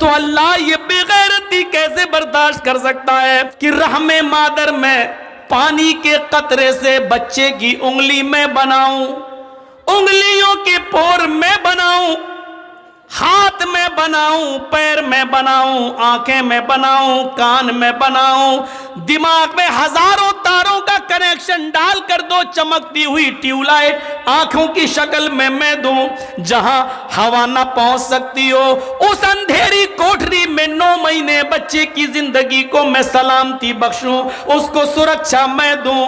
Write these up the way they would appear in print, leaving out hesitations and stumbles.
تو اللہ یہ بے غیرتی کیسے برداشت کر سکتا ہے کہ رحم مادر میں پانی کے قطرے سے بچے کی انگلی میں بناؤں، انگلیوں کے پور میں بناؤں، ہاتھ میں بناؤں، پیر میں بناؤں، آنکھیں میں بناؤں، کان میں بناؤں، دماغ میں ہزاروں تاروں کا کنیکشن ڈال کر دو، چمکتی ہوئی ٹیوب لائٹ آنکھوں کی شکل میں دوں، جہاں ہوا نہ پہنچ سکتی ہو اس اندھیری کوٹھری میں 9 مہینے بچے کی زندگی کو میں سلامتی بخشوں، اس کو سرکشا میں دوں۔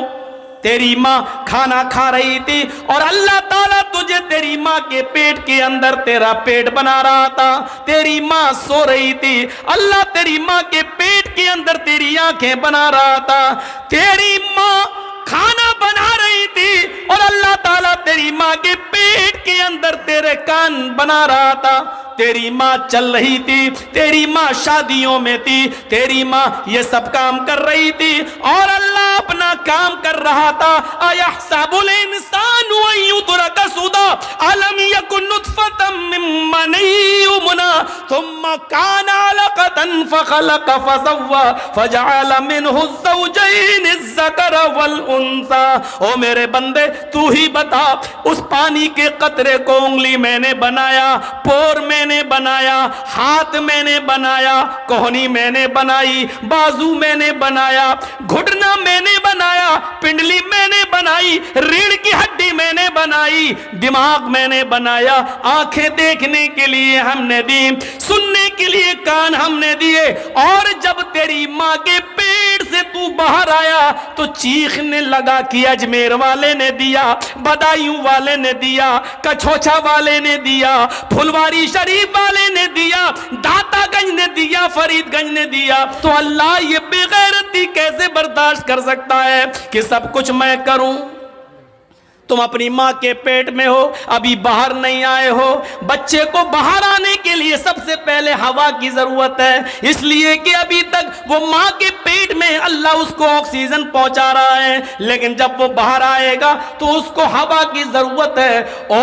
تیری ماں کھانا کھا رہی تھی اور اللہ تعالیٰ تجھے تیری ماں کے پیٹ کے اندر تیرا پیٹ بنا رہا تھا، تیری ماں سو رہی تھی، اللہ تیری ماں کے پیٹ کے اندر تیری آنکھیں بنا رہا تھا، تیری ماں کھانا بنا رہی تھی اور اللہ تعالیٰ تیری ماں کے پیٹ کے اندر تیرے کان بنا رہا تھا، تیری ماں چل رہی تھی، تیری ماں شادیوں میں تھی، تیری ماں یہ سب کام کر رہی تھی اور اللہ اپنا کام کر رہا تھا۔ اَيَحْسَبُ الْإِنسَانُ أَن يُتْرَكَ سُدًى أَلَمْ يَكُن نُطْفَةً مِّن مَّنِيٍّ يُمْنَىٰ ثُمَّ كَانَ عَلَقَةً فَخَلَقَ فَسَوَّىٰ فَجَعَلَ مِنْهُ الزَّوْجَيْنِ الذَّكَرَ وَالْأُنثَىٰ۔ او میرے بندے تو ہی بتا، اس پانی کے قطرے کو انگلی میں نے بنایا، پور میں نے بنایا، ہاتھ میں نے بنایا، کوہنی میں نے بنائی، بازو میں نے بنایا، گھٹنا میں نے بنایا، پنڈلی میں نے بنائی، ریڑھ کی ہڈی میں نے بنائی، دماغ میں نے بنایا، آنکھیں دیکھنے کے لیے ہم نے دی، سننے کے لیے کان ہم نے دیے، اور جب تیری ماں کے پیٹ سے تو باہر آیا تو چیخنے لگا کہ اجمیر والے نے دیا، بدایوں والے نے دیا، کچھوچا والے نے دیا، پھلواری شریف والے نے دیا، داتا گنج نے دیا، فرید گنج نے دیا، تو اللہ یہ بے غیرتی کیسے برداشت کر سکتا ہے کہ سب کچھ میں کروں؟ تم اپنی ماں کے پیٹ میں ہو، ابھی باہر نہیں آئے ہو، بچے کو باہر آنے کے لیے سب سے پہلے ہوا کی ضرورت ہے، اس لیے کہ ابھی تک وہ ماں کے پیٹ میں اللہ اس کو آکسیجن پہنچا رہا ہے، لیکن جب وہ باہر آئے گا تو اس کو ہوا کی ضرورت ہے۔ او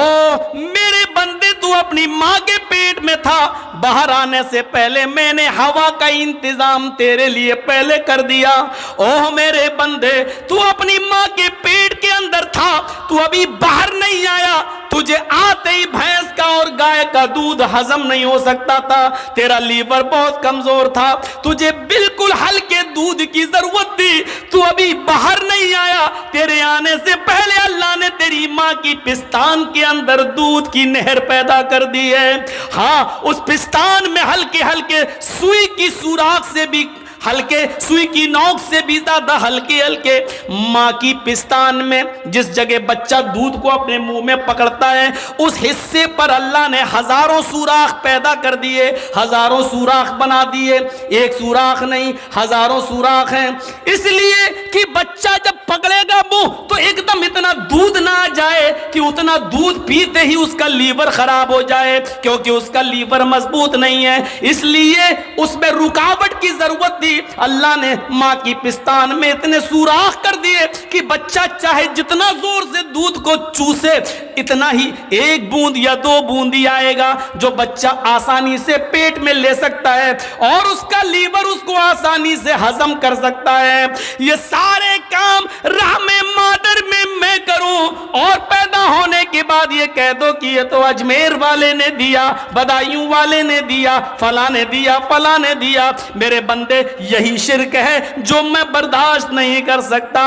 میرے بندے، تو اپنی ماں کے پیٹ میں تھا، باہر آنے سے پہلے میں نے ہوا کا انتظام تیرے لیے پہلے کر دیا۔ اوہ میرے بندے، تو اپنی ماں کے پیٹ کے اندر تھا، تو ابھی باہر نہیں آیا، تجھے آتے ہی بھینس کا اور گائے کا دودھ ہضم نہیں ہو سکتا تھا، تیرا لیور بہت کمزور تھا، تجھے بالکل ہلکے دودھ کی ضرورت تھی، تو ابھی باہر نہیں آیا، تیرے آنے سے پہلے اللہ نے تیری ماں کی پستان کے اندر دودھ کی نہر پیدا کر دی ہے۔ ہاں، اس پستان میں ہلکے ہلکے سوئی کی سوراخ سے بھی، ہلکے سوئی کی نوک سے بھی زیادہ ہلکے ہلکے ماں کی پستان میں جس جگہ بچہ دودھ کو اپنے منہ میں پکڑتا ہے، اس حصے پر اللہ نے ہزاروں سوراخ پیدا کر دیے، ہزاروں سوراخ بنا دیے، ایک سوراخ نہیں، ہزاروں سوراخ ہیں، اس لیے کہ بچہ جب پکڑے گا منہ تو ایک دم اتنا دودھ نہ آ جائے کہ اتنا دودھ پیتے ہی اس کا لیور خراب ہو جائے، کیونکہ اس کا لیور مضبوط نہیں ہے، اس لیے اس میں رکاوٹ کی ضرورت تھی۔ اللہ نے ماں کی پستان میں اتنے سوراخ کر دیے کہ بچہ چاہے جتنا زور سے دودھ کو چوسے اتنا ہی ایک بوند یا 2 بوند ہی آئے گا، جو بچہ آسانی سے پیٹ میں لے سکتا ہے اور اس کا لیور اس کو آسانی سے ہضم کر سکتا ہے۔ یہ سارے کام رحم مادر میں کروں اور پیدا ہونے کے بعد یہ کہہ دو کہ یہ تو اجمیر والے نے دیا، بدایوں والے نے دیا، فلاں نے دیا، فلاں نے دیا۔ میرے بندے، یہی شرک ہے جو میں برداشت نہیں کر سکتا۔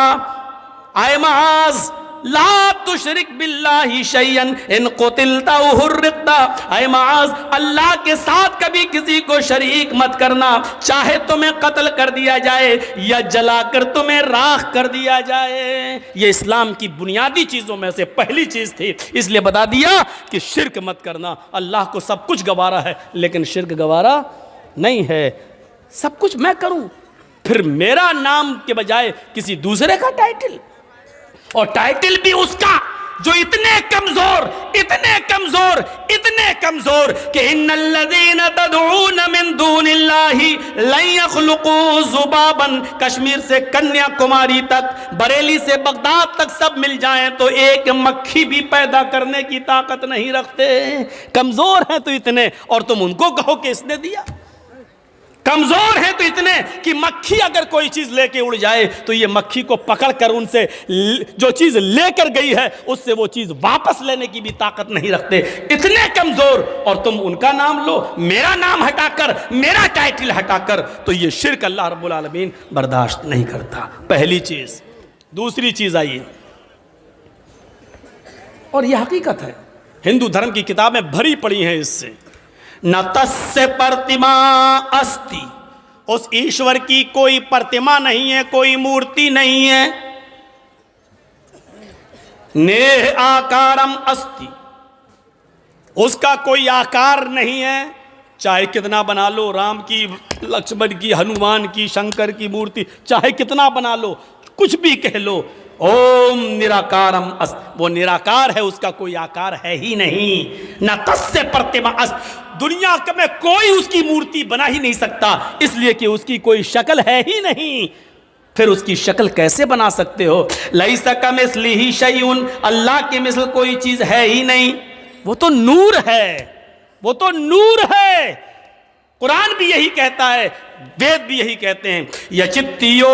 اے معاذ لا تشرک باللہ شیئا ان قتلت او حرقت، اے معاذ اللہ کے ساتھ کبھی کسی کو شریک مت کرنا، چاہے تمہیں قتل کر دیا جائے یا جلا کر تمہیں راکھ کر دیا جائے۔ یہ اسلام کی بنیادی چیزوں میں سے پہلی چیز تھی، اس لیے بتا دیا کہ شرک مت کرنا۔ اللہ کو سب کچھ گوارا ہے لیکن شرک گوارا نہیں ہے۔ سب کچھ میں کروں، پھر میرا نام کے بجائے کسی دوسرے کا ٹائٹل، اور ٹائٹل بھی اس کا جو اتنے کمزور کہ ان الذین تدعون من دون اللہ لن یخلقوا ذبابا، کشمیر سے کنیا کماری تک، بریلی سے بغداد تک سب مل جائیں تو ایک مکھی بھی پیدا کرنے کی طاقت نہیں رکھتے، کمزور ہیں تو اتنے، اور تم ان کو کہو کہ اس نے دیا۔ کمزور ہیں تو اتنے کہ مکھی اگر کوئی چیز لے کے اڑ جائے تو یہ مکھی کو پکڑ کر ان سے جو چیز لے کر گئی ہے اس سے وہ چیز واپس لینے کی بھی طاقت نہیں رکھتے، اتنے کمزور، اور تم ان کا نام لو، میرا نام ہٹا کر، میرا ٹائٹل ہٹا کر، تو یہ شرک اللہ رب العالمین برداشت نہیں کرتا، پہلی چیز۔ دوسری چیز آئیے، اور یہ حقیقت ہے، ہندو دھرم کی کتابیں بھری پڑی ہیں اس سے، نہ تسّ پرتما استی، اس ایشور کی کوئی پرتما نہیں ہے، کوئی مورتی نہیں ہے، نیہ آکارم استی، اس کا کوئی آکار نہیں ہے، چاہے کتنا بنا لو، رام کی، لکشمن کی، ہنومان کی، شنکر کی مورتی چاہے کتنا بنا لو، کچھ بھی کہہ لو، اوم نراکارم است، وہ نراکار ہے، اس کا کوئی آکار ہے ہی نہیں، نہ تسّ پرتما است، دنیا میں کوئی اس کی مورتی بنا ہی نہیں سکتا، اس لیے کہ اس کی کوئی شکل ہے ہی نہیں، پھر اس کی شکل کیسے بنا سکتے ہو؟ لیس کمثلہ شیء، اللہ کے مثل کوئی چیز ہے ہی نہیں، وہ تو نور ہے، وہ تو نور ہے، قرآن بھی یہی کہتا ہے، وید بھی یہی کہتے ہیں، یچتیو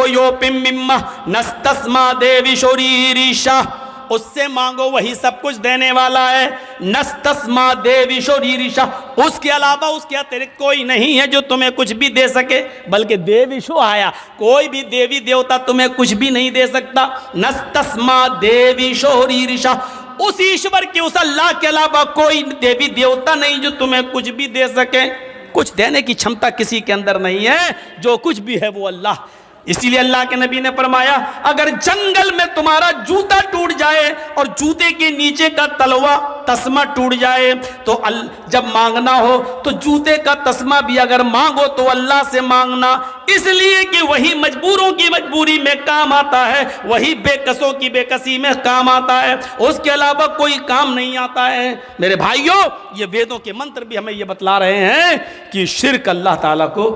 یوپم مما نستسما دیوی شوریریشا، اس سے مانگو وہی سب کچھ دینے والا ہے، نستسما دیوی شوریریشا، اس کے علاوہ اس کے اترکت کوئی نہیں ہے جو تمہیں کچھ بھی دے سکے، بلکہ دیویشو آیا، کوئی بھی دیوی دیوتا تمہیں کچھ بھی نہیں دے سکتا، نستسما دیوی شوریریشا، اس ایشور کے، اس اللہ کے علاوہ کوئی دیوی دیوتا نہیں جو تمہیں کچھ بھی دے سکے، کچھ دینے کی چھمتا کسی کے اندر نہیں ہے، جو کچھ بھی ہے وہ اللہ۔ اسی لیے اللہ کے نبی نے فرمایا، اگر جنگل میں تمہارا جوتا ٹوٹ جائے اور جوتے کے نیچے کا تلوا تسمہ ٹوٹ جائے تو جب مانگنا ہو تو جوتے کا تسمہ بھی اگر مانگو تو اللہ سے مانگنا، اس لیے کہ وہی مجبوروں کی مجبوری میں کام آتا ہے، وہی بے کسوں کی بے کسی میں کام آتا ہے، اس کے علاوہ کوئی کام نہیں آتا ہے۔ میرے بھائیوں، یہ ویدوں کے منتر بھی ہمیں یہ بتلا رہے ہیں کہ شرک اللہ تعالیٰ کو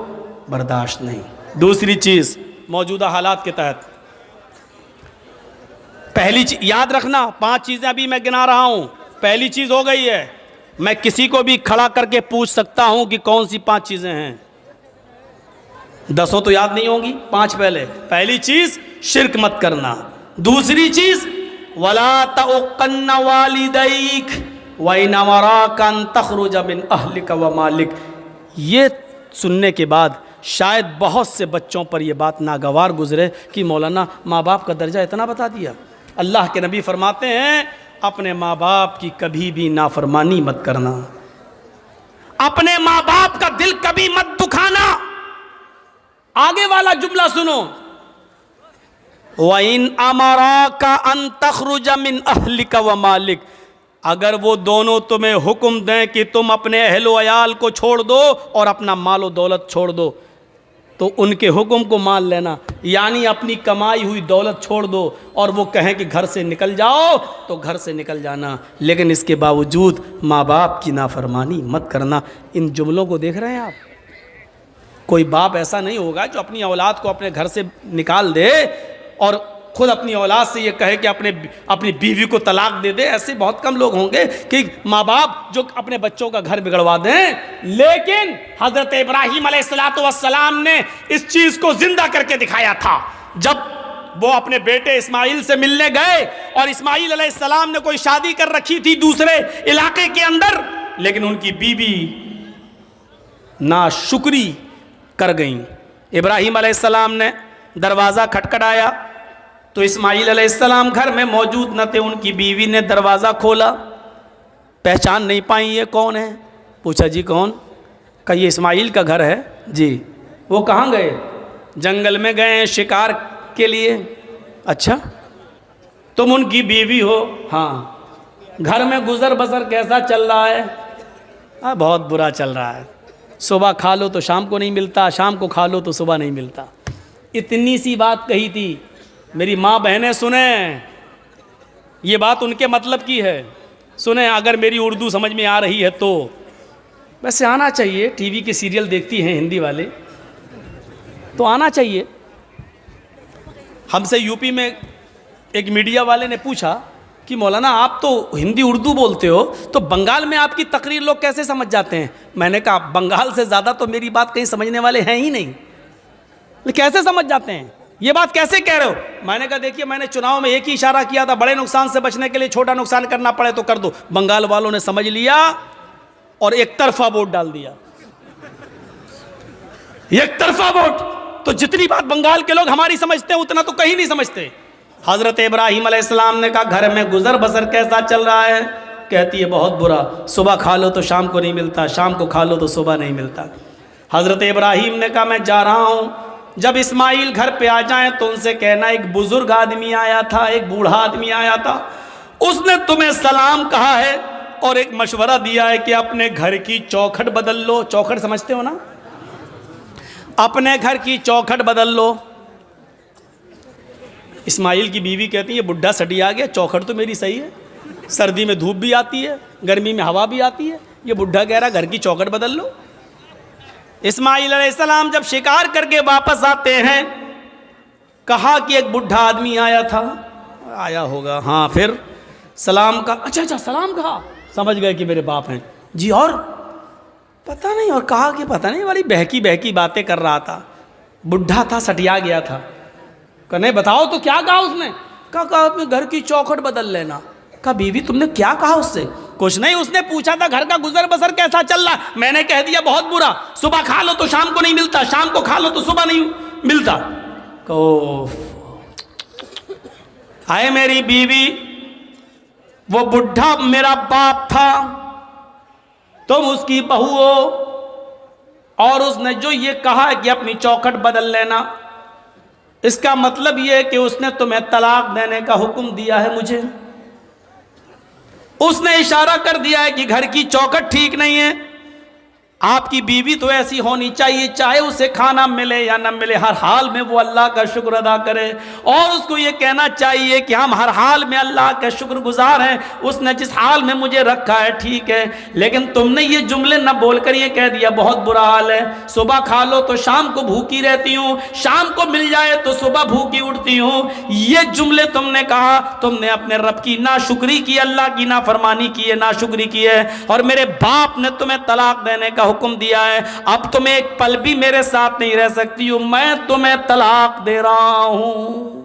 برداشت نہیں۔ دوسری چیز، موجودہ حالات کے تحت پہلی چیز یاد رکھنا، 5 چیزیں ابھی میں گنا رہا ہوں، پہلی چیز ہو گئی ہے، میں کسی کو بھی کھڑا کر کے پوچھ سکتا ہوں کہ کون سی 5 چیزیں ہیں، 10 تو یاد نہیں ہوں گی، 5 پہلے۔ پہلی چیز شرک مت کرنا، دوسری چیز وَلَا تَعُقَّنَّ وَالِدَيْكَ وَإِنْ أَمَرَاكَ أَن تَخْرُجَ مِنْ أَهْلِكَ وَمَالِكَ۔ یہ سننے کے بعد شاید بہت سے بچوں پر یہ بات ناگوار گزرے کہ مولانا ماں باپ کا درجہ اتنا بتا دیا۔ اللہ کے نبی فرماتے ہیں، اپنے ماں باپ کی کبھی بھی نافرمانی مت کرنا، اپنے ماں باپ کا دل کبھی مت دکھانا۔ آگے والا جملہ سنو، وَإِنْ أَمَرَاكَ أَن تَخْرُجَ مِنْ أَهْلِكَ وَمَالِكَ، اگر وہ دونوں تمہیں حکم دیں کہ تم اپنے اہل و عیال کو چھوڑ دو اور اپنا مال و دولت چھوڑ دو، تو ان کے حکم کو مان لینا، یعنی اپنی کمائی ہوئی دولت چھوڑ دو، اور وہ کہیں کہ گھر سے نکل جاؤ تو گھر سے نکل جانا، لیکن اس کے باوجود ماں باپ کی نافرمانی مت کرنا۔ ان جملوں کو دیکھ رہے ہیں آپ؟ کوئی باپ ایسا نہیں ہوگا جو اپنی اولاد کو اپنے گھر سے نکال دے اور خود اپنی اولاد سے یہ کہے کہ اپنی بیوی کو طلاق دے دے، ایسے بہت کم لوگ ہوں گے کہ ماں باپ جو اپنے بچوں کا گھر بگڑوا دیں۔ لیکن حضرت ابراہیم علیہ السلام نے اس چیز کو زندہ کر کے دکھایا تھا، جب وہ اپنے بیٹے اسماعیل سے ملنے گئے اور اسماعیل علیہ السلام نے کوئی شادی کر رکھی تھی دوسرے علاقے کے اندر، لیکن ان کی بیوی ناشکری کر گئیں۔ ابراہیم علیہ السلام نے دروازہ کھٹکھٹایا تو اسماعیل علیہ السلام گھر میں موجود نہ تھے، ان کی بیوی نے دروازہ کھولا، پہچان نہیں پائیں یہ کون ہے؟ پوچھا جی کون؟ کہا یہ اسماعیل کا گھر ہے جی۔ وہ کہاں گئے؟ جنگل میں گئے ہیں شکار کے لیے۔ اچھا تم ان کی بیوی ہو؟ ہاں۔ گھر میں گزر بسر کیسا چل رہا ہے؟ بہت برا چل رہا ہے، صبح کھا لو تو شام کو نہیں ملتا، شام کو کھا لو تو صبح نہیں ملتا۔ اتنی سی بات کہی تھی۔ میری ماں بہنیں سنیں، یہ بات ان کے مطلب کی ہے، سنیں، اگر میری اردو سمجھ میں آ رہی ہے تو۔ ویسے آنا چاہیے، ٹی وی کے سیریل دیکھتی ہیں ہندی والے تو آنا چاہیے۔ ہم سے یو پی میں ایک میڈیا والے نے پوچھا کہ مولانا آپ تو ہندی اردو بولتے ہو تو بنگال میں آپ کی تقریر لوگ کیسے سمجھ جاتے ہیں؟ میں نے کہا بنگال سے زیادہ تو میری بات کہیں سمجھنے والے ہیں ہی نہیں، کیسے سمجھ جاتے ہیں؟ یہ بات کیسے کہہ رہے ہو؟ میں نے کہا دیکھیے میں نے چناؤ میں ایک ہی اشارہ کیا تھا، بڑے نقصان سے بچنے کے لیے چھوٹا نقصان کرنا پڑے تو کر دو۔ بنگال والوں نے سمجھ لیا اور ایک طرفہ ووٹ ڈال دیا، ایک طرفہ ووٹ۔ تو جتنی بات بنگال کے لوگ ہماری سمجھتے ہیں اتنا تو کہیں نہیں سمجھتے۔ حضرت ابراہیم علیہ السلام نے کہا گھر میں گزر بسر کیسا چل رہا ہے؟ کہتی ہے بہت برا، صبح کھا لو تو شام کو نہیں ملتا، شام کو کھا لو تو صبح نہیں ملتا۔ حضرت ابراہیم نے کہا میں جا رہا ہوں، جب اسماعیل گھر پہ آ جائیں تو ان سے کہنا ایک بزرگ آدمی آیا تھا، ایک بوڑھا آدمی آیا تھا، اس نے تمہیں سلام کہا ہے اور ایک مشورہ دیا ہے کہ اپنے گھر کی چوکھٹ بدل لو۔ چوکھٹ سمجھتے ہو نا؟ اپنے گھر کی چوکھٹ بدل لو۔ اسماعیل کی بیوی کہتی ہے یہ بڈھا سٹی آ گیا، چوکھٹ تو میری صحیح ہے، سردی میں دھوپ بھی آتی ہے، گرمی میں ہوا بھی آتی ہے، یہ بڈھا کہہ رہا گھر کی چوکھٹ بدل لو۔ اسماعیل علیہ السلام جب شکار کر کے واپس آتے ہیں، کہا کہ ایک بڈھا آدمی آیا تھا، آیا ہوگا ہاں، پھر سلام کا، اچھا سلام کہا، سمجھ گئے کہ میرے باپ ہیں جی، اور پتہ نہیں، اور کہا کہ پتہ نہیں والی بہکی باتیں کر رہا تھا، بڈھا تھا سٹیا گیا تھا۔ کہنے بتاؤ تو کیا کہا اس نے؟ کہا اپنے گھر کی چوکھٹ بدل لینا۔ کہا بیوی تم نے کیا کہا اس سے؟ کچھ نہیں، اس نے پوچھا تھا گھر کا گزر بسر کیسا چل رہا، میں نے کہہ دیا بہت برا، صبح کھا لو تو شام کو نہیں ملتا، شام کو کھا لو تو صبح نہیں ملتا۔ ہائے میری بیوی، وہ بڈھا میرا باپ تھا، تم اس کی بہو ہو، اور اس نے جو یہ کہا کہ اپنی چوکھٹ بدل لینا، اس کا مطلب یہ ہے کہ اس نے تمہیں طلاق دینے کا حکم دیا ہے مجھے۔ اس نے اشارہ کر دیا ہے کہ گھر کی چوکھٹ ٹھیک نہیں ہے، آپ کی بیوی تو ایسی ہونی چاہیے چاہے اسے کھانا ملے یا نہ ملے، ہر حال میں وہ اللہ کا شکر ادا کرے، اور اس کو یہ کہنا چاہیے کہ ہم ہر حال میں اللہ کا شکر گزار ہیں، اس نے جس حال میں مجھے رکھا ہے ٹھیک ہے، لیکن تم نے یہ جملے نہ بول کر یہ کہہ دیا بہت برا حال ہے، صبح کھا لو تو شام کو بھوکی رہتی ہوں، شام کو مل جائے تو صبح بھوکی اٹھتی ہوں، یہ جملے تم نے کہا، تم نے اپنے رب کی ناشکری کی، اللہ کی نافرمانی کی ہے، ناشکری کی ہے، اور میرے باپ نے تمہیں طلاق دینے کا حکم دیا ہے، اب تم ایک پل بھی میرے ساتھ نہیں رہ سکتی ہو، میں تمہیں طلاق دے رہا ہوں۔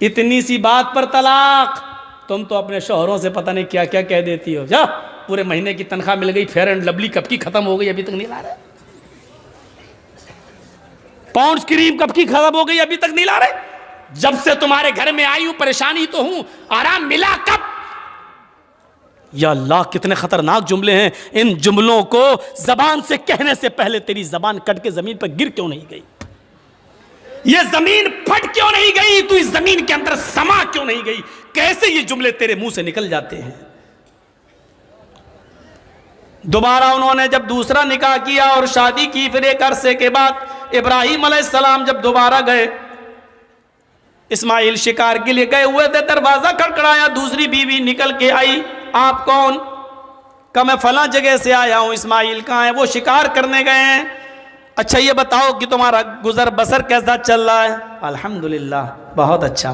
اتنی سی بات پر طلاق؟ تم تو اپنے شوہروں سے پتہ نہیں کیا کیا کہہ دیتی ہو، جا پورے مہینے کی تنخواہ مل گئی، فیئر اینڈ لولی کب کی ختم ہو گئی ابھی تک نہیں لا رہے، پاؤنڈز کریم کب کی ختم ہو گئی ابھی تک نہیں لا رہے، جب سے تمہارے گھر میں آئی ہوں پریشانی تو ہوں، آرام ملا کب؟ یا اللہ کتنے خطرناک جملے ہیں، ان جملوں کو زبان سے کہنے سے پہلے تیری زبان کٹ کے زمین پر گر کیوں نہیں گئی؟ یہ زمین پھٹ کیوں نہیں گئی؟ تو اس زمین کے اندر سما کیوں نہیں گئی؟ کیسے یہ جملے تیرے منہ سے نکل جاتے ہیں؟ دوبارہ انہوں نے جب دوسرا نکاح کیا اور شادی کی، پھر ایک عرصے کے بعد ابراہیم علیہ السلام جب دوبارہ گئے، اسماعیل شکار کے لیے گئے ہوئے تھے، دروازہ کھڑکھڑایا، دوسری بیوی نکل کے آئی، آپ کون؟ کہ میں فلاں جگہ سے آیا ہوں۔ اسماعیل کہاں ہے؟ وہ شکار کرنے گئے ہیں۔ اچھا یہ بتاؤ کہ تمہارا گزر بسر کیسا چل رہا ہے؟ الحمدللہ بہت اچھا،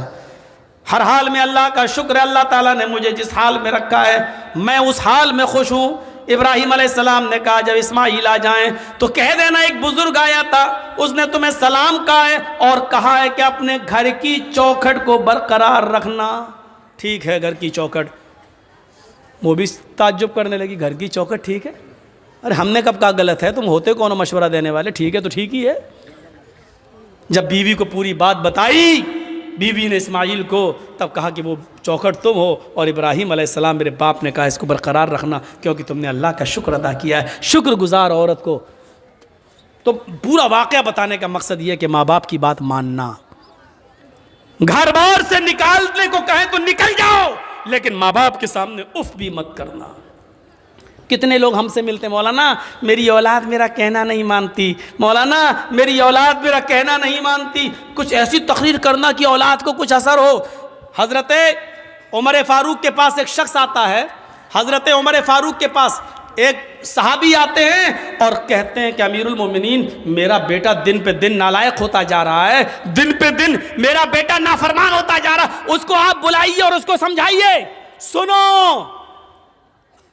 ہر حال میں اللہ کا شکر ہے، اللہ تعالیٰ نے مجھے جس حال میں رکھا ہے میں اس حال میں خوش ہوں۔ ابراہیم علیہ السلام نے کہا جب اسماعیل آ جائیں تو کہہ دینا ایک بزرگ آیا تھا، اس نے تمہیں سلام کہا ہے اور کہا ہے کہ اپنے گھر کی چوکھٹ کو برقرار رکھنا۔ ٹھیک ہے گھر کی چوکھٹ، وہ بھی تعجب کرنے لگی، گھر کی چوکھٹ ٹھیک ہے؟ ارے ہم نے کب کہا غلط ہے؟ تم ہوتے کون مشورہ دینے والے؟ ٹھیک ہے تو ٹھیک ہی ہے۔ جب بیوی کو پوری بات بتائی بیوی نے اسماعیل کو، تب کہا کہ وہ چوکھٹ تم ہو، اور ابراہیم علیہ السلام میرے باپ نے کہا اس کو برقرار رکھنا کیونکہ تم نے اللہ کا شکر ادا کیا ہے۔ شکر گزار عورت کو تو پورا واقعہ بتانے کا مقصد یہ ہے کہ ماں باپ کی بات ماننا، گھر بار سے نکالنے کو کہیں تو نکل جاؤ، لیکن ماں باپ کے سامنے اف بھی مت کرنا۔ کتنے لوگ ہم سے ملتے ہیں، مولانا میری اولاد میرا کہنا نہیں مانتی، مولانا میری اولاد میرا کہنا نہیں مانتی، کچھ ایسی تقریر کرنا کہ اولاد کو کچھ اثر ہو۔ حضرت عمر فاروق کے پاس ایک شخص آتا ہے، حضرت عمر فاروق کے پاس ایک صحابی آتے ہیں اور کہتے ہیں کہ امیر المومنین میرا بیٹا دن پہ دن نالائق ہوتا جا رہا ہے، دن پہ دن میرا بیٹا نافرمان ہوتا جا رہا ہے، اس کو آپ بلائیے اور اس کو سمجھائیے۔ سنو،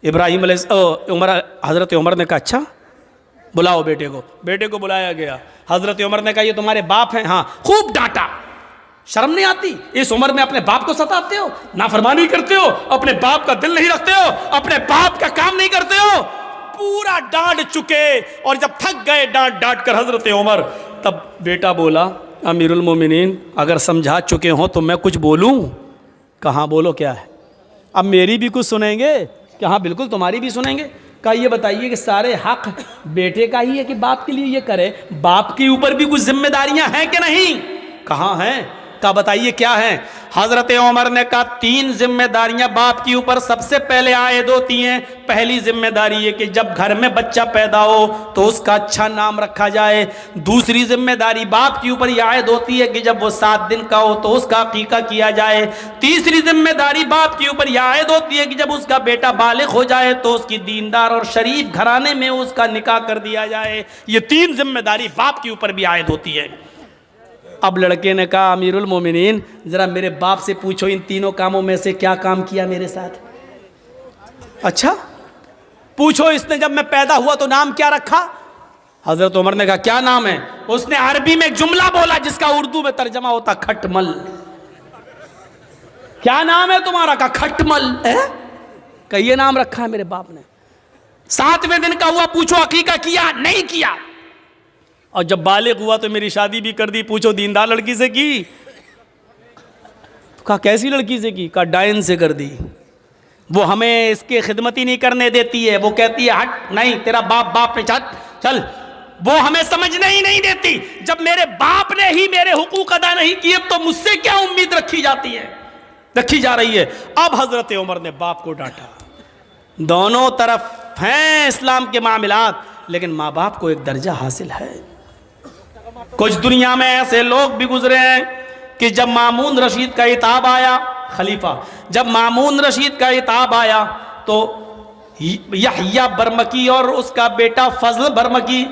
ابراہیم علیہ حضرت عمر نے کہا اچھا بلاؤ بیٹے کو۔ بیٹے کو بلایا گیا، حضرت عمر نے کہا یہ تمہارے باپ ہیں؟ ہاں۔ خوب ڈانٹا، شرم نہیں آتی؟ اس عمر میں اپنے باپ کو ستاتے ہو، نافرمانی کرتے ہو، اپنے باپ کا دل نہیں رکھتے ہو، اپنے باپ کا کام نہیں کرتے ہو۔ پورا ڈانٹ چکے اور جب تھک گئے ڈانٹ ڈانٹ کر حضرت عمر، تب بیٹا بولا امیر المومنین اگر سمجھا چکے ہوں تو میں کچھ بولوں؟ کہاں بولو کیا ہے، اب میری بھی کچھ سنیں گے؟ کہ ہاں بالکل تمہاری بھی سنیں گے۔ کہا یہ بتائیے کہ سارے حق بیٹے کا ہی ہے کہ باپ کے لیے یہ کرے؟ باپ کے اوپر بھی کچھ ذمہ داریاں ہیں کہ نہیں؟ کہاں ہیں؟ کہا بتائیے کیا ہیں؟ حضرت عمر نے کہا 3 ذمہ داریاں باپ کے اوپر سب سے پہلے عائد ہوتی ہیں۔ پہلی ذمہ داری یہ کہ جب گھر میں بچہ پیدا ہو تو اس کا اچھا نام رکھا جائے۔ دوسری ذمہ داری باپ کے اوپر یہ عائد ہوتی ہے کہ جب وہ 7 دن کا ہو تو اس کا عقیقہ کیا جائے۔ تیسری ذمہ داری باپ کے اوپر یہ عائد ہوتی ہے کہ جب اس کا بیٹا بالغ ہو جائے تو اس کی دیندار اور شریف گھرانے میں اس کا نکاح کر دیا جائے۔ یہ 3 ذمہ داری باپ کے اوپر بھی عائد ہوتی ہے۔ اب لڑکے نے کہا امیر المومنین ذرا میرے باپ سے پوچھو ان تینوں کاموں میں سے کیا کام کیا میرے ساتھ؟ اچھا پوچھو اس نے جب میں پیدا ہوا تو نام کیا رکھا؟ حضرت عمر نے کہا کیا نام ہے؟ اس نے عربی میں ایک جملہ بولا جس کا اردو میں ترجمہ ہوتا کھٹمل۔ کیا نام ہے تمہارا؟ کہا کھٹمل۔ کہ یہ نام رکھا ہے میرے باپ نے۔ 7ویں دن کا ہوا، پوچھو عقیقہ کیا؟ نہیں کیا۔ اور جب بالغ ہوا تو میری شادی بھی کر دی، پوچھو دیندار لڑکی سے کی؟ کہا کیسی لڑکی سے کی؟ کہا ڈائن سے کر دی، وہ ہمیں اس کی خدمت ہی نہیں کرنے دیتی ہے، وہ کہتی ہے ہٹ نہیں تیرا باپ پہ چل، وہ ہمیں سمجھنے ہی نہیں دیتی۔ جب میرے باپ نے ہی میرے حقوق ادا نہیں کیے تو مجھ سے کیا امید رکھی جا رہی ہے؟ اب حضرت عمر نے باپ کو ڈانٹا۔ دونوں طرف ہیں اسلام کے معاملات، لیکن ماں باپ کو ایک درجہ حاصل ہے۔ کچھ دنیا میں ایسے لوگ بھی گزرے ہیں کہ جب مامون رشید کا خطاب آیا، خلیفہ جب مامون رشید کا خطاب آیا تو یحییٰ برمکی اور اس کا بیٹا فضل برمکی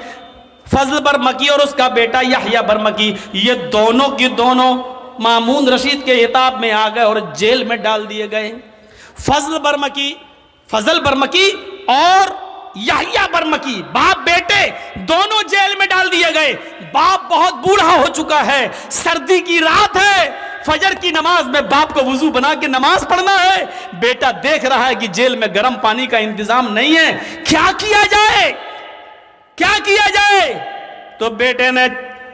اور اس کا بیٹا یحییٰ برمکی، یہ دونوں کے دونوں مامون رشید کے خطاب میں آ گئے اور جیل میں ڈال دیے گئے۔ فضل برمکی اور یحییٰ برمکی باپ بیٹے دونوں جیل میں ڈال دیے گئے۔ باپ بہت بوڑھا ہو چکا ہے، سردی کی رات ہے، فجر کی نماز میں باپ کو وضو بنا کے نماز پڑھنا ہے، بیٹا دیکھ رہا ہے کہ جیل میں گرم پانی کا انتظام نہیں ہے، کیا کیا جائے؟ تو بیٹے نے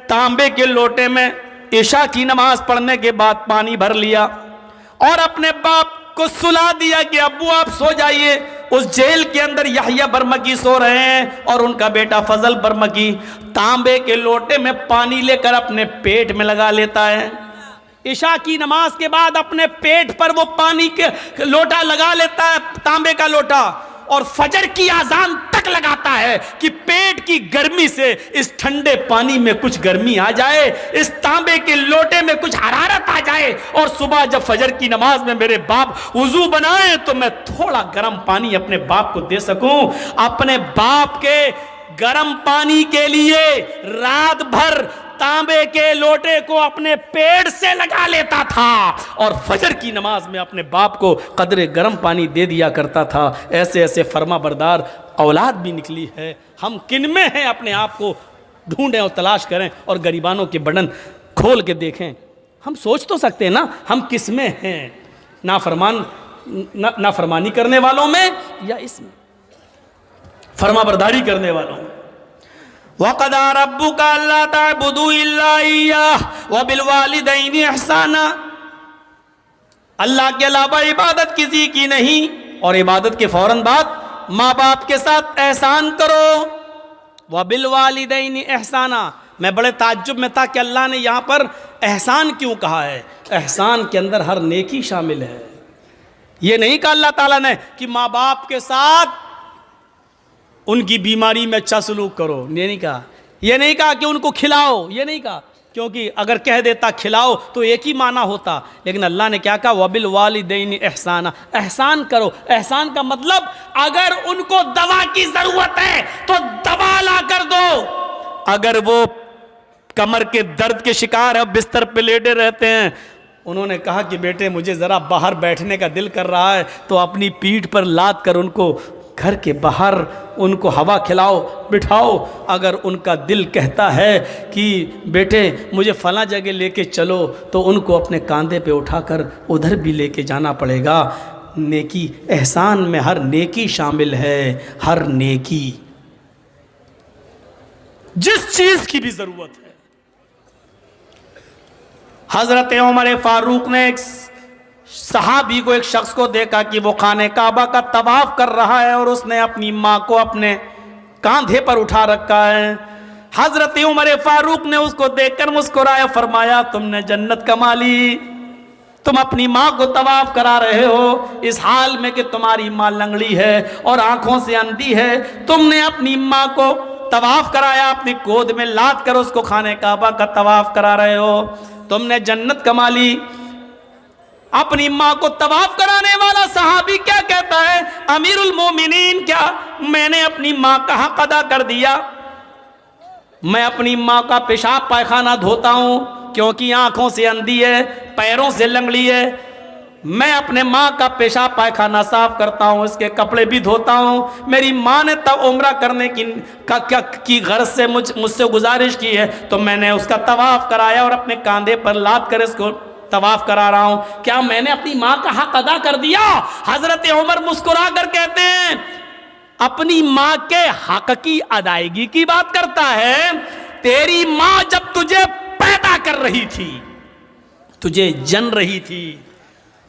تانبے کے لوٹے میں عشاء کی نماز پڑھنے کے بعد پانی بھر لیا اور اپنے باپ کو سلا دیا کہ ابو آپ سو جائیے۔ اس جیل کے اندر یحییٰ برمکی سو رہے ہیں اور ان کا بیٹا فضل برمکی تانبے کے لوٹے میں پانی لے کر اپنے پیٹ میں لگا لیتا ہے۔ عشاء کی نماز کے بعد اپنے پیٹ پر وہ پانی کے لوٹا لگا لیتا ہے، تانبے کا لوٹا، اور فجر کی اذان تک لگاتا ہے کہ پیٹ کی گرمی سے اس ٹھنڈے پانی میں کچھ گرمی آ جائے، اس تانبے کے لوٹے میں کچھ حرارت آ جائے، اور صبح جب فجر کی نماز میں میرے باپ وضو بنائیں تو میں تھوڑا گرم پانی اپنے باپ کو دے سکوں۔ اپنے باپ کے گرم پانی کے لیے رات بھر تانبے کے لوٹے کو اپنے پیٹ سے لگا لیتا تھا اور فجر کی نماز میں اپنے باپ کو قدرے گرم پانی دے دیا کرتا تھا۔ ایسے فرما بردار اولاد بھی نکلی ہے۔ ہم کن میں ہیں اپنے آپ کو ڈھونڈیں اور تلاش کریں اور غریبانوں کے بٹن کھول کے دیکھیں۔ ہم سوچ تو سکتے ہیں نا ہم کس میں ہیں، نافرمانی کرنے والوں میں یا اس میں فرما برداری کرنے والوں میں۔ وَقَضَى رَبُّكَ أَلَّا تَعْبُدُوا إِلَّا إِيَّاهُ وَبِالْوَالِدَيْنِ إِحْسَانًا، اللہ کے علاوہ عبادت کسی کی نہیں، اور عبادت کے فوراً بعد ماں باپ کے ساتھ احسان کرو۔ وَبِالْوَالِدَيْنِ إِحْسَانًا، میں بڑے تعجب میں تھا کہ اللہ نے یہاں پر احسان کیوں کہا ہے؟ احسان کے اندر ہر نیکی شامل ہے۔ یہ نہیں کہا اللہ تعالیٰ نے کہ ماں باپ کے ساتھ ان کی بیماری میں اچھا سلوک کرو، یہ نہیں کہا کہ ان کو کھلاؤ، یہ نہیں کہا کیونکہ اگر کہہ دیتا کھلاؤ تو ایک ہی معنی ہوتا، لیکن اللہ نے کیا کہا وَبِالْوَالِدَيْنِ احسانا، احسان کرو۔ احسان کا مطلب اگر ان کو دوا کی ضرورت ہے تو دوا لا کر دو، اگر وہ کمر کے درد کے شکار ہے بستر پہ لیٹے رہتے ہیں، انہوں نے کہا کہ بیٹے مجھے ذرا باہر بیٹھنے کا دل کر رہا ہے، تو اپنی پیٹھ پر لاد کر ان کو گھر کے باہر ان کو ہوا کھلاؤ بٹھاؤ۔ اگر ان کا دل کہتا ہے کہ بیٹے مجھے فلاں جگہ لے کے چلو، تو ان کو اپنے کاندھے پہ اٹھا کر ادھر بھی لے کے جانا پڑے گا۔ نیکی، احسان میں ہر نیکی شامل ہے، ہر نیکی، جس چیز کی بھی ضرورت ہے۔ حضرت عمر فاروق نے ایک صحابی کو، ایک شخص کو دیکھا کہ وہ خانہ کعبہ کا طواف کر رہا ہے اور اس نے اپنی ماں کو اپنے کاندھے پر اٹھا رکھا ہے۔ حضرت عمر فاروق نے اس کو دیکھ کر مسکرایا، فرمایا تم نے جنت کما لی، تم اپنی ماں کو طواف کرا رہے ہو اس حال میں کہ تمہاری ماں لنگڑی ہے اور آنکھوں سے اندھی ہے، تم نے اپنی ماں کو طواف کرایا، اپنی گود میں لاد کر اس کو خانہ کعبہ کا طواف کرا رہے ہو، تم نے جنت کما لی۔ اپنی ماں کو طواف کرانے والا صحابی کیا کہتا ہے، امیر المومنین کیا میں نے اپنی ماں کا حق ادا کر دیا؟ میں اپنی ماں کا پیشاب پائخانہ دھوتا ہوں کیونکہ آنکھوں سے اندھی ہے، پیروں سے لنگڑی ہے، میں اپنے ماں کا پیشاب پائخانہ صاف کرتا ہوں، اس کے کپڑے بھی دھوتا ہوں۔ میری ماں نے عمرہ کرنے کی غرض سے مجھ سے گزارش کی ہے تو میں نے اس کا طواف کرایا اور اپنے کاندھے پر لاد کر اس کو طواف کرا رہا ہوں، کیا میں نے اپنی ماں کا حق ادا کر دیا؟ حضرت عمر مسکرا کر کہتے ہیں اپنی ماں کے حق کی ادائیگی کی بات کرتا ہے، تیری ماں جب تجھے پیدا کر رہی تھی، تجھے جن رہی تھی،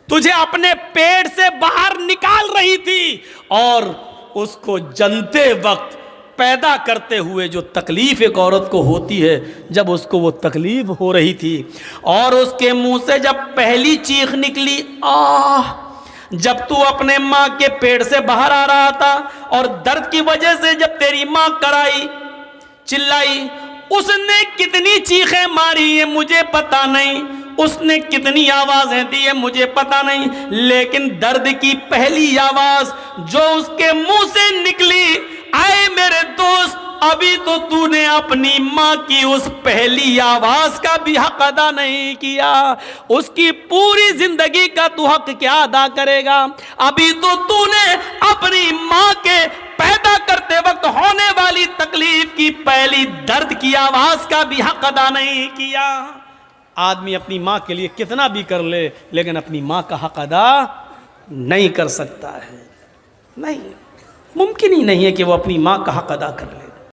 تجھے اپنے پیٹ سے باہر نکال رہی تھی، اور اس کو جنتے وقت پیدا کرتے ہوئے جو تکلیف ایک عورت کو ہوتی ہے، جب اس کو وہ تکلیف ہو رہی تھی اور اس کے منہ سے جب پہلی چیخ نکلی آہ، جب تو اپنے ماں کے پیٹ سے باہر آ رہا تھا اور درد کی وجہ سے جب تیری ماں کرائی چلائی، اس نے کتنی چیخیں ماری ہیں مجھے پتا نہیں، اس نے کتنی آوازیں دی ہیں مجھے پتا نہیں، لیکن درد کی پہلی آواز جو اس کے منہ سے نکلی، اے میرے دوست ابھی تو نے اپنی ماں کی اس پہلی آواز کا بھی حق ادا نہیں کیا، اس کی پوری زندگی کا تو حق کیا ادا کرے گا؟ ابھی تو نے اپنی ماں کے پیدا کرتے وقت ہونے والی تکلیف کی پہلی درد کی آواز کا بھی حق ادا نہیں کیا۔ آدمی اپنی ماں کے لیے کتنا بھی کر لے لیکن اپنی ماں کا حق ادا نہیں کر سکتا ہے، نہیں، ممکن ہی نہیں ہے کہ وہ اپنی ماں کا حق ادا کر لے۔